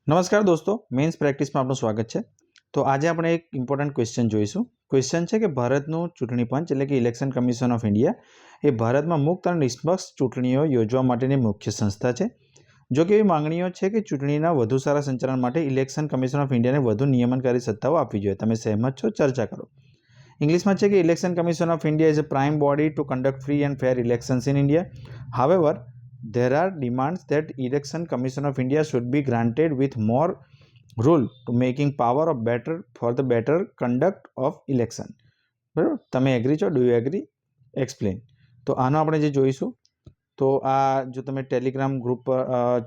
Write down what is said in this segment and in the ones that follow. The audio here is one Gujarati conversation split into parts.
નમસ્કાર દોસ્તો, મેન્સ પ્રેક્ટિસમાં આપનું સ્વાગત છે. તો આજે આપણે એક ઇમ્પોર્ટન્ટ ક્વેશ્ચન જોઈશું. ક્વેશ્ચન છે કે ભારતનું ચૂંટણી પંચ એટલે કે ઇલેક્શન કમિશન ઓફ ઇન્ડિયા એ ભારતમાં મુક્ત અને નિષ્પક્ષ ચૂંટણીઓ યોજવા માટેની મુખ્ય સંસ્થા છે. જો કે એવી માંગણીઓ છે કે ચૂંટણીના વધુ સારા સંચાલન માટે ઇલેક્શન કમિશન ઓફ ઇન્ડિયાને વધુ નિયમનકારી સત્તાઓ આપવી જોઈએ. તમે સહેમત છો? ચર્ચા કરો. ઇંગ્લિશમાં છે કે election commission of India is a prime body to conduct free and fair elections in India. However, there are demands that election commission of India should be granted with more rule to making power of better for the better conduct of election. બરાબર, તમે એગ્રી છો? Do you agree? એક્સપ્લેન. તો આનો આપણે જે જોઈશું, તો આ જો તમે ટેલિગ્રામ ગ્રુપ પર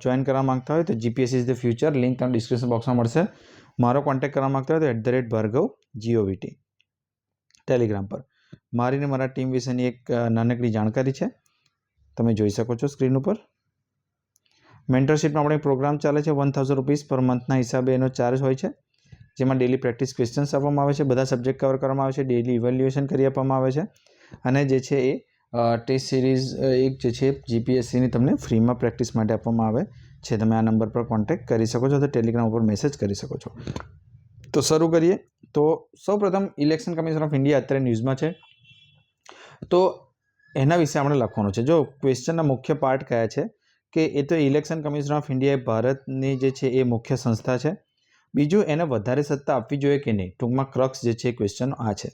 જોઈન કરવા માંગતા હોય તો GPSC is the future link તમને ડિસ્ક્રિપ્શન બોક્સમાં મળશે. મારો કોન્ટેક્ટ કરવા માંગતા હોય તો @Bhargav GOVT ટેલિગ્રામ પર. મારી ને મારા ટીમ વિશેની એક નાનકડી જાણકારી છે, તમે જોઈ શકો છો સ્ક્રીન ઉપર. મેન્ટરશીપનો આપણે પ્રોગ્રામ ચાલે છે. 1000 રૂપીસ પર મંથના હિસાબે એનો ચાર્જ હોય છે, જેમાં ડેલી પ્રેક્ટિસ ક્વેશ્ચન્સ આપવામાં આવે છે, બધા સબ્જેક્ટ કવર કરવામાં આવે છે, ડેલી ઇવેલ્યુએશન કરી આપવામાં આવે છે, અને જે છે એ ટેસ્ટ સિરીઝ એક જે છે જીપીએસસીની તમને ફ્રીમાં પ્રેક્ટિસ માટે આપવામાં આવે છે. તમે આ નંબર પર કોન્ટેક્ટ કરી શકો છો, તો ટેલિગ્રામ ઉપર મેસેજ કરી શકો છો. તો શરૂ કરીએ. તો સૌપ્રથમ ઇલેક્શન કમિશન ઓફ ઇન્ડિયા અત્યારે ન્યૂઝમાં છે, તો એના વિશે આપણે લખવાનું છે. જો ક્વેશ્ચનના મુખ્ય પાર્ટ કયા છે કે એ તો ઇલેક્શન કમિશન ઓફ ઇન્ડિયા એ ભારતની જે છે એ મુખ્ય સંસ્થા છે. બીજું, એને વધારે સત્તા આપવી જોઈએ કે નહીં. ટૂંકમાં ક્રક્સ જે છે ક્વેશ્ચન આ છે.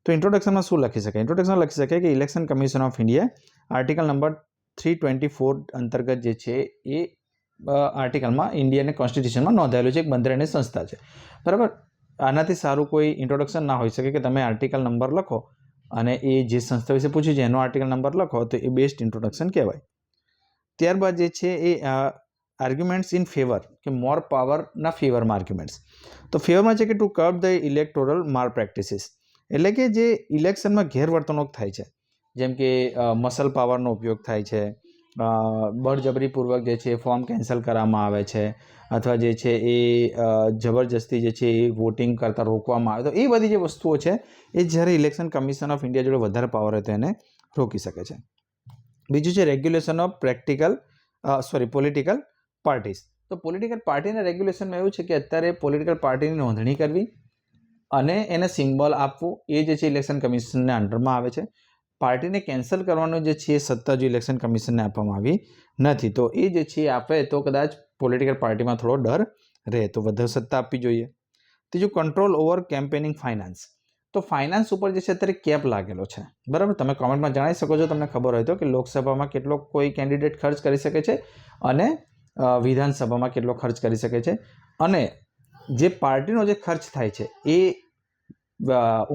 તો ઇન્ટ્રોડક્શનમાં શું લખી શકાય? ઇન્ટ્રોડક્શન લખી શકાય કે election commission of India article number 324 અંતર્ગત જે છે એ આર્ટિકલમાં ઇન્ડિયાને કોન્સ્ટિટ્યુશનમાં નોંધાયેલું છે, એક બંધારણીય સંસ્થા છે. બરાબર, આનાથી સારું કોઈ ઇન્ટ્રોડક્શન ના હોઈ શકે કે તમે આર્ટિકલ નંબર લખો અને એ જે સંસ્થા વિશે પૂછ્યું છે એનો આર્ટિકલ નંબર લખો, તો એ બેસ્ટ ઇન્ટ્રોડક્શન કહેવાય. ત્યારબાદ જે છે એ આર્ગ્યુમેન્ટ્સ ઇન ફેવર, કે મોર પાવરના ફેવરમાં આર્ગ્યુમેન્ટ્સ. તો ફેવરમાં છે કે ટુ કર્બ ધ ઇલેક્ટોરલ માર પ્રેક્ટિસીસ, એટલે કે જે ઇલેક્શનમાં ગેરવર્તણૂક થાય છે, જેમ કે મસલ પાવરનો ઉપયોગ થાય છે, બળજબરીપૂર્વક જે છે ફોર્મ કેન્સલ કરવામાં આવે છે, અથવા જે છે એ જબરજસ્તી જે છે એ વોટિંગ કરતાં રોકવામાં આવે, તો એ બધી જે વસ્તુઓ છે એ જ્યારે ઇલેક્શન કમિશન ઓફ ઇન્ડિયા જોડે વધારે પાવર હોય તો એને રોકી શકે છે. બીજું છે રેગ્યુલેશન ઓફ પોલિટિકલ પાર્ટીઝ. તો પોલિટિકલ પાર્ટીના રેગ્યુલેશનમાં એવું છે કે અત્યારે પોલિટિકલ પાર્ટીની નોંધણી કરવી અને એને સિમ્બોલ આપવું એ જે છે ઇલેક્શન કમિશનના અંડરમાં આવે છે. પાર્ટીને કેન્સલ કરવાનો જે છે સત્તા જો ઇલેક્શન કમિશનને આપવામાં આવી નથી, તો એ જે છે આપે તો કદાચ પોલિટિકલ પાર્ટીમાં થોડો ડર રહે, તો વધારે સત્તા આપવી જોઈએ. ત્રીજું, કંટ્રોલ ઓવર કેમ્પેનિંગ ફાઇનાન્સ. તો ફાઇનાન્સ ઉપર જે છે અત્યારે કેપ લાગેલો છે. બરાબર, તમે કોમેન્ટમાં જણાવી શકો છો તમને ખબર હોય તો કે લોકસભામાં કેટલો કોઈ કેન્ડિડેટ ખર્ચ કરી શકે છે અને વિધાનસભામાં કેટલો ખર્ચ કરી શકે છે, અને જે પાર્ટીનો જે ખર્ચ થાય છે એ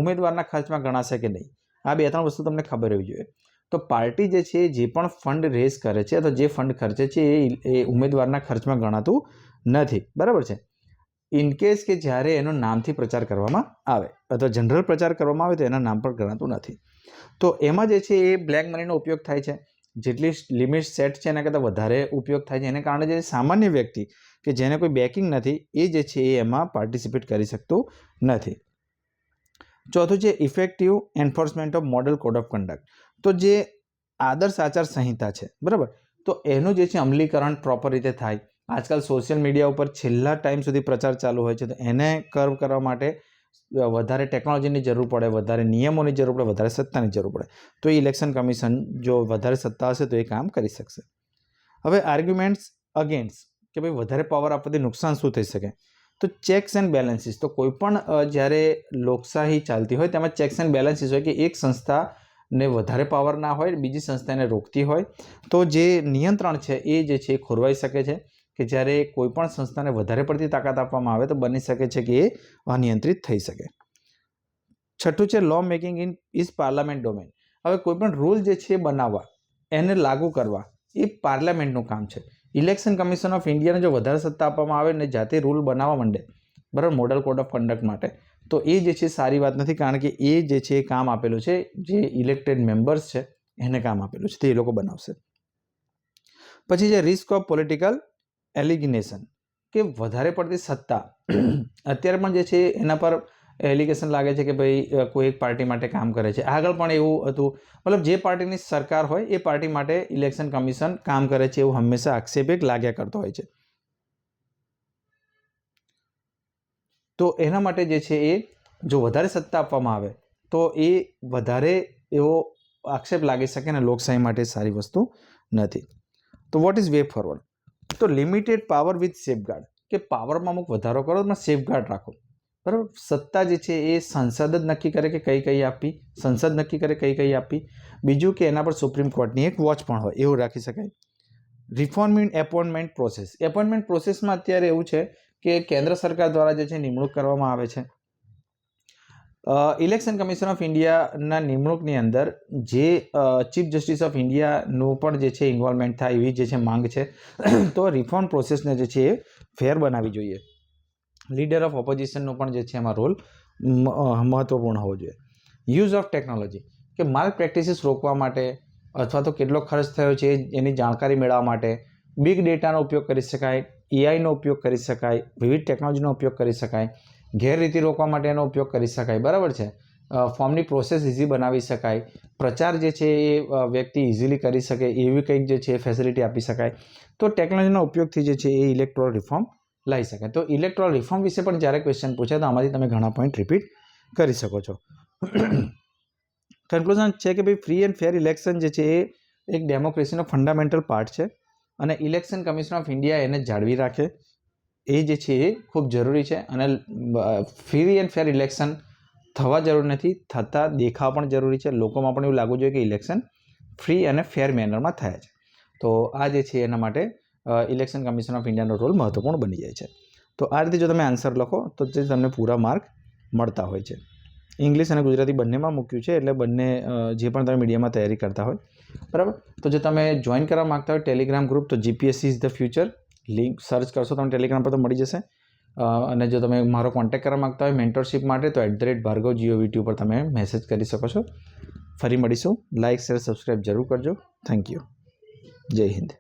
ઉમેદવારના ખર્ચમાં ગણાશે કે નહીં. આ 2-3 વસ્તુ તમને ખબર હોવી જોઈએ. તો પાર્ટી જે છે જે પણ ફંડ રેઝ કરે છે અથવા જે ફંડ ખર્ચે છે એ ઉમેદવારના ખર્ચમાં ગણાતું નથી. બરાબર છે. ઇનકેસ કે જ્યારે એનો નામથી પ્રચાર કરવામાં આવે અથવા જનરલ પ્રચાર કરવામાં આવે તો એના નામ પર ગણાતું નથી. તો એમાં જે છે એ બ્લેક મનીનો ઉપયોગ થાય છે. જેટલી લિમિટ સેટ છે એના કરતાં વધારે ઉપયોગ થાય છે. એને કારણે જે સામાન્ય વ્યક્તિ કે જેને કોઈ બેકિંગ નથી એ જે છે એ એમાં પાર્ટિસિપેટ કરી શકતું નથી. ચોથું છે effective enforcement of model code of conduct. તો જે આદર્શ આચાર સંહિતા છે, બરાબર, તો એનું જે છે અમલીકરણ પ્રોપર રીતે થાય. આજકાલ સોશિયલ મીડિયા ઉપર છેલ્લા ટાઈમ સુધી પ્રચાર ચાલુ હોય છે, તો એને કર્વ કરવા માટે વધારે ટેકનોલોજીની જરૂર પડે, વધારે નિયમોની જરૂર પડે, વધારે સત્તાની જરૂર પડે. તો એ ઇલેક્શન કમિશન જો વધારે સત્તા હશે તો એ કામ કરી શકશે. હવે આર્ગ્યુમેન્ટ્સ અગેન્સ્ટ, કે ભાઈ વધારે પાવર આપવાથી નુકસાન શું થઈ શકે? તો ચેક્સ એન્ડ બેલેન્સીસ. તો કોઈ પણ જ્યારે લોકશાહી ચાલતી હોય તેમાં ચેક્સ એન્ડ બેલેન્સીસ હોય કે એક સંસ્થાને વધારે પાવર ના હોય, બીજી સંસ્થાને રોકતી હોય, તો જે નિયંત્રણ છે એ જે છે એ ખોરવાઈ શકે છે. કે જ્યારે કોઈ પણ સંસ્થાને વધારે પડતી તાકાત આપવામાં આવે તો બની શકે છે કે એ અનિયંત્રિત થઈ શકે. છઠ્ઠું છે લો મેકિંગ ઇઝ પાર્લામેન્ટ ડોમેન. હવે કોઈ પણ રૂલ જે છે બનાવવા, એને લાગુ કરવા એ પાર્લામેન્ટનું કામ છે. ઇલેક્શન કમિશન ઓફ ઇન્ડિયાને જો વધારે સત્તા આપવામાં આવે ને જાતે રૂલ બનાવવા માંડે, બરાબર, મોડલ કોડ ઓફ કન્ડક્ટ માટે, તો એ જે છે સારી વાત નથી, કારણ કે એ જે છે કામ આપેલું છે જે ઇલેક્ટેડ મેમ્બર્સ છે એને કામ આપેલું છે, તે એ લોકો બનાવશે. પછી છે રિસ્ક ઓફ પોલિટિકલ એલિગનેશન, કે વધારે પડતી સત્તા અત્યારે પણ જે છે એના પર એલિગેશન લાગે છે કે ભાઈ કોઈ એક પાર્ટી માટે કામ કરે છે. આગળ પણ એવું હતું, મતલબ જે પાર્ટીની સરકાર હોય એ પાર્ટી માટે ઇલેક્શન કમિશન કામ કરે છે એવું હંમેશા આક્ષેપ એક લાગ્યા કરતો હોય છે. તો એના માટે જે છે એ જો વધારે સત્તા આપવામાં આવે તો એ વધારે એવો આક્ષેપ લાગી શકે અને લોકશાહી માટે સારી વસ્તુ નથી. તો વોટ ઇઝ વે ફોરવર્ડ? તો લિમિટેડ પાવર વિથ સેફગાર્ડ, કે પાવરમાં અમુક વધારો કરો પણ સેફગાર્ડ રાખો. બરાબર, સત્તા જે છે એ સંસદ જ નક્કી કરે કે કઈ આપવી, સંસદ નક્કી કરે કઈ આપવી. બીજું કે એના પર સુપ્રીમ કોર્ટની એક વોચ પણ હોય, એવું રાખી શકાય. Reform in appointment process. Appointment પ્રોસેસમાં અત્યારે એવું છે કે કેન્દ્ર સરકાર દ્વારા જે છે નિમણૂક કરવામાં આવે છે. ઇલેક્શન કમિશન ઓફ ઇન્ડિયાના નિમણૂકની અંદર જે ચીફ જસ્ટિસ ઓફ ઇન્ડિયાનું પણ જે છે ઇન્વોલ્વમેન્ટ થાય એવી જે છે માંગ છે. તો રિફોર્મ પ્રોસેસને જે છે એ ફેર બનાવવી જોઈએ. લીડર ઓફ ઓપોઝિશનનો પણ જે છે એમાં રોલ મહત્વપૂર્ણ હોવો જોઈએ. યુઝ ઓફ ટેકનોલોજી, કે માલ પ્રેક્ટિસીસ રોકવા માટે અથવા તો કેટલો ખર્ચ થયો છે એની જાણકારી મેળવવા માટે બિગ ડેટાનો ઉપયોગ કરી શકાય, એઆઈનો ઉપયોગ કરી શકાય, વિવિધ ટેકનોલોજીનો ઉપયોગ કરી શકાય, ગેરરીતિ રોકવા માટે એનો ઉપયોગ કરી શકાય. બરાબર છે, ફોર્મની પ્રોસેસ ઇઝી બનાવી શકાય, પ્રચાર જે છે એ વ્યક્તિ ઇઝીલી કરી શકે એવી કંઈક જે છે એ ફેસિલિટી આપી શકાય. તો ટેકનોલોજીના ઉપયોગથી જે છે એ ઇલેક્ટોરલ રિફોર્મ લાવી શકાય. તો ઇલેક્ટોરલ રિફોર્મ વિશે પણ જ્યારે ક્વેશ્ચન પૂછાય તો આમાંથી તમે ઘણા પોઈન્ટ રિપીટ કરી શકો છો. કન્ક્લુઝન છે કે ભાઈ ફ્રી એન્ડ ફેર ઇલેક્શન જે છે એ એક ડેમોક્રેસીનો ફંડામેન્ટલ પાર્ટ છે અને ઇલેક્શન કમિશન ઓફ ઇન્ડિયા એને જાળવી રાખે એ જે છે એ ખૂબ જરૂરી છે. અને ફ્રી એન્ડ ફેર ઇલેક્શન થવા જરૂર નથી, થતાં દેખાવા પણ જરૂરી છે. લોકોમાં પણ એવું લાગવું જોઈએ કે ઇલેક્શન ફ્રી અને ફેર મેનરમાં થયા છે. તો આ જે છે એના માટે ઇલેક્શન કમિશન ઓફ ઇન્ડિયાનો રોલ મહત્વપૂર્ણ બની જાય છે. તો આ રીતે જો તમે આન્સર લખો તો જે તમને પૂરા માર્ક મળતા હોય છે. ઇંગ્લિશ અને ગુજરાતી બંનેમાં મૂક્યું છે, એટલે બંને જે પણ તમે મીડિયામાં તૈયારી કરતા હોય, બરાબર. તો જો તમે જોઈન કરવા માગતા હોય ટેલિગ્રામ ગ્રુપ, તો GPSC is the future link search કરશો તમને ટેલિગ્રામ પર તો મળી જશે. અને જો તમે મારો કોન્ટેક્ટ કરવા માગતા હોય મેન્ટરશિપ માટે તો @bhargavgov પર તમે મેસેજ કરી શકો છો. ફરી મળીશું. લાઇક શેર સબસ્ક્રાઈબ જરૂર કરજો. Thank you. જય હિન્દ.